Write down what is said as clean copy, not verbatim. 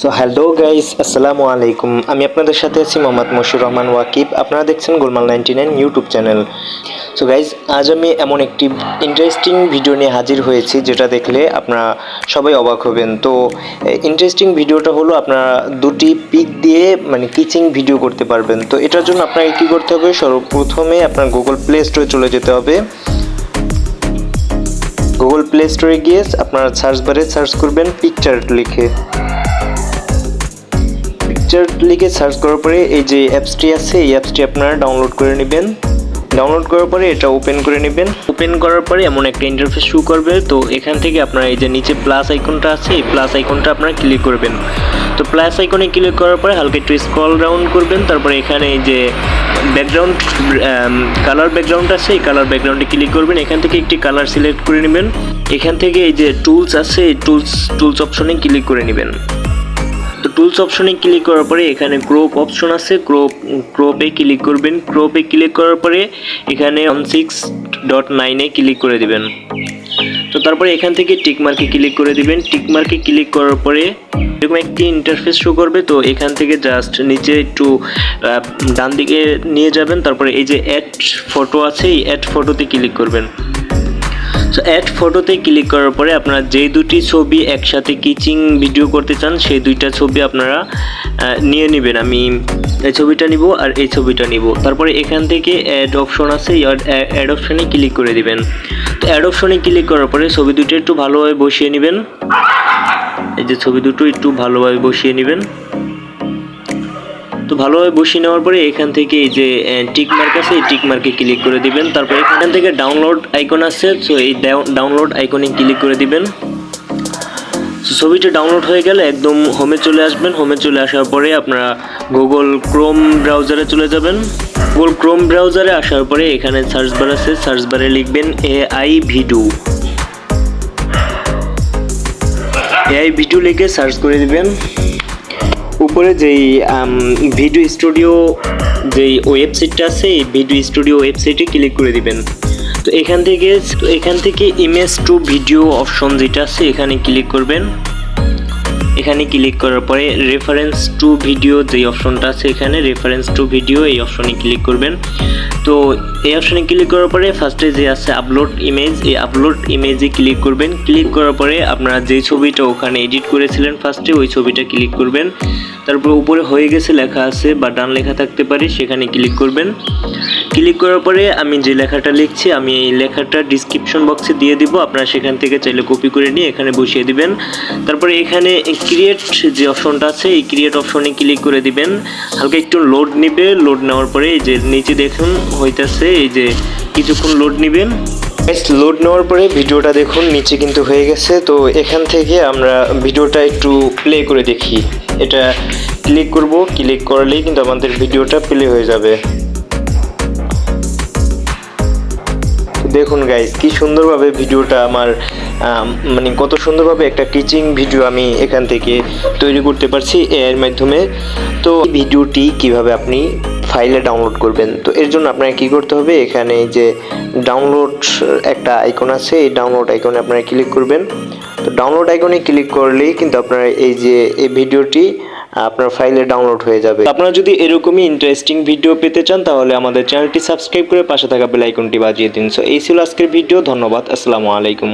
So hello guys, আসসালামু আলাইকুম। আমি আপনাদের সাথে আছি মোহাম্মদ মশিউর রহমান ওয়াকিব। আপনারা দেখছেন গোলমাল 99 ইউটিউব চ্যানেল। সো গাইস, আজ আমি এমন একটি ইন্টারেস্টিং ভিডিও নিয়ে হাজির হয়েছি যেটা দেখলে আপনারা সবাই অবাক হবেন। তো ইন্টারেস্টিং ভিডিওটা হলো আপনারা দুটি পিক দিয়ে কিচিং ভিডিও করতে পারবেন। তো এটার জন্য আপনাকে কী করতে হবে, সর্বপ্রথমে আপনার গুগল প্লে স্টোরে চলে যেতে হবে। গুগল প্লে স্টোরে গিয়ে আপনারা সার্চ বারে সার্চ করবেন পিকচার লিখে। লিখে সার্চ করার পরে এই যে অ্যাপসটি আছে, এই অ্যাপসটি আপনারা ডাউনলোড করে নেবেন। ডাউনলোড করার পরে এটা ওপেন করে নেবেন। ওপেন করার পরে এমন একটা ইন্টারফেস শো করবে। তো এখান থেকে আপনারা এই যে নিচে প্লাস আইকনটা আছে, এই প্লাস আইকনটা আপনারা ক্লিক করবেন। তো প্লাস আইকনে ক্লিক করার পরে হালকা একটু স্ক্রল ডাউন করবেন। তারপরে এখানে এই যে ব্যাকগ্রাউন্ড কালার ব্যাকগ্রাউন্ড আছে, এই কালার ব্যাকগ্রাউন্ডে ক্লিক করবেন। এখান থেকে একটি কালার সিলেক্ট করে নেবেন। এখান থেকে এই যে টুলস আছে, এই টুলস অপশনে ক্লিক করে নেবেন। তো টুলস অপশনে ক্লিক করার পরে এখানে ক্রপ অপশন আছে, ক্রপে ক্লিক করবেন। ক্রপে ক্লিক করার পরে এখানে 16.9 ক্লিক করে দিবেন। তো তারপরে এখান থেকে টিক মার্কে ক্লিক করে দিবেন। টিক মার্কে ক্লিক করার পরে এরকম একটি ইন্টারফেস শো করবে। তো এখান থেকে জাস্ট নিচে একটু ডান দিকে নিয়ে যাবেন। তারপরে এই যে অ্যাড ফটো আছে, এই অ্যাড ফটোতে ক্লিক করবেন। সো অ্যাড ফটোতে ক্লিক করার পরে আপনারা যে দুটি ছবি একসাথে কিচিং ভিডিও করতে চান সেই দুইটা ছবি আপনারা নিয়ে নেবেন। আমি এই ছবিটা নিব আর এই ছবিটা নিব। তারপরে এখান থেকে অ্যাড অপশন আছে, অ্যাড অপশনে ক্লিক করে দিবেন। তো অ্যাড অপশনে ক্লিক করার পরে ছবি দুটো একটু ভালোভাবে বসিয়ে নেবেন। এই যে ছবি দুটো একটু ভালোভাবে বসিয়ে নেবেন। তো ভালোভাবে বসিয়ে নেওয়ার পরে এখান থেকে এই যে টিক মার্ক আছে, এই টিক মার্কে ক্লিক করে দিবেন। তারপর এখান থেকে ডাউনলোড আইকন আছে, তো এই ডাউনলোড আইকনে ক্লিক করে দিবেন। ছবিটা ডাউনলোড হয়ে গেলে একদম হোমে চলে আসবেন। হোমে চলে আসার পরে আপনারা গুগল ক্রোম ব্রাউজারে চলে যাবেন। গুগল ক্রোম ব্রাউজারে আসার পরে এখানে সার্চ বার আছে, সার্চ বারে লিখবেন এআই ভিডিও লিখে সার্চ করে দিবেন। উপরে যেই ভিডিও স্টুডিও যেই ওয়েবসাইটটা আছে, এই ভিডিও স্টুডিও ওয়েবসাইটে ক্লিক করে দিবেন। তো এখান থেকে ইমেজ টু ভিডিও অপশন যেটা আছে এখানে ক্লিক করবেন। এখানে ক্লিক করার পরে রেফারেন্স টু ভিডিও যেই অপশনটা আছে, এখানে রেফারেন্স টু ভিডিও এই অপশনে ক্লিক করবেন। তো এই অপশনে ক্লিক করার পরে ফার্স্টে যে আছে আপলোড ইমেজ, এই আপলোড ইমেজে ক্লিক করবেন। ক্লিক করার পরে আপনারা যে ছবিটা ওখানে এডিট করেছিলেন ফার্স্টে, ওই ছবিটা ক্লিক করবেন। তারপর উপরে হয়ে গেছে লেখা আছে বা ডান লেখা থাকতে পারে, সেখানে ক্লিক করবেন। ক্লিক করার পরে আমি যে লেখাটা লিখছি, আমি এই লেখাটা ডিসক্রিপশন বক্সে দিয়ে দিব। আপনারা সেখান থেকে চাইলে কপি করে নিয়ে এখানে বসিয়ে দিবেন। তারপরে এখানে ক্রিয়েট যে অপশনটা আছে, এই ক্রিয়েট অপশনে ক্লিক করে দিবেন। হালকা একটু লোড নিবে। লোড নেওয়ার পরে এই যে নিচে দেখুন হইতেছে, এই যে কিছুক্ষণ লোড নিবেন। লোড নেওয়ার পরে ভিডিওটা দেখুন নিচে কিন্তু হয়ে গেছে। তো এখান থেকে আমরা ভিডিওটা একটু প্লে করে দেখি। এটা ক্লিক করব, ক্লিক করলেই কিন্তু আমাদের ভিডিওটা প্লে হয়ে যাবে। দেখুন গাইস, কি সুন্দরভাবে ভিডিওটা আমার কত সুন্দরভাবে একটা টিচিং ভিডিও আমি এখান থেকে তৈরি করতে পারছি এর মাধ্যমে। তো ভিডিওটি কিভাবে আপনি ফাইলে ডাউনলোড করবেন, তো এর জন্য আপনাকে কি করতে হবে, এখানে যে ডাউনলোড একটা আইকন আছে, এই ডাউনলোড আইকনে আপনারা ক্লিক করবেন। তো ডাউনলোড আইকনে ক্লিক করলেই কিন্তু আপনারা এই ভিডিওটি আপনার ফাইলে ডাউনলোড হয়ে যাবে। আপনারা যদি এরকমই ইন্টারেস্টিং ভিডিও পেতে চান তাহলে আমাদের চ্যানেলটি সাবস্ক্রাইব করে পাশে থাকা বেল আইকনটি বাজিয়ে দিন। সো এই ছিল আজকের ভিডিও। ধন্যবাদ। আসসালামু আলাইকুম।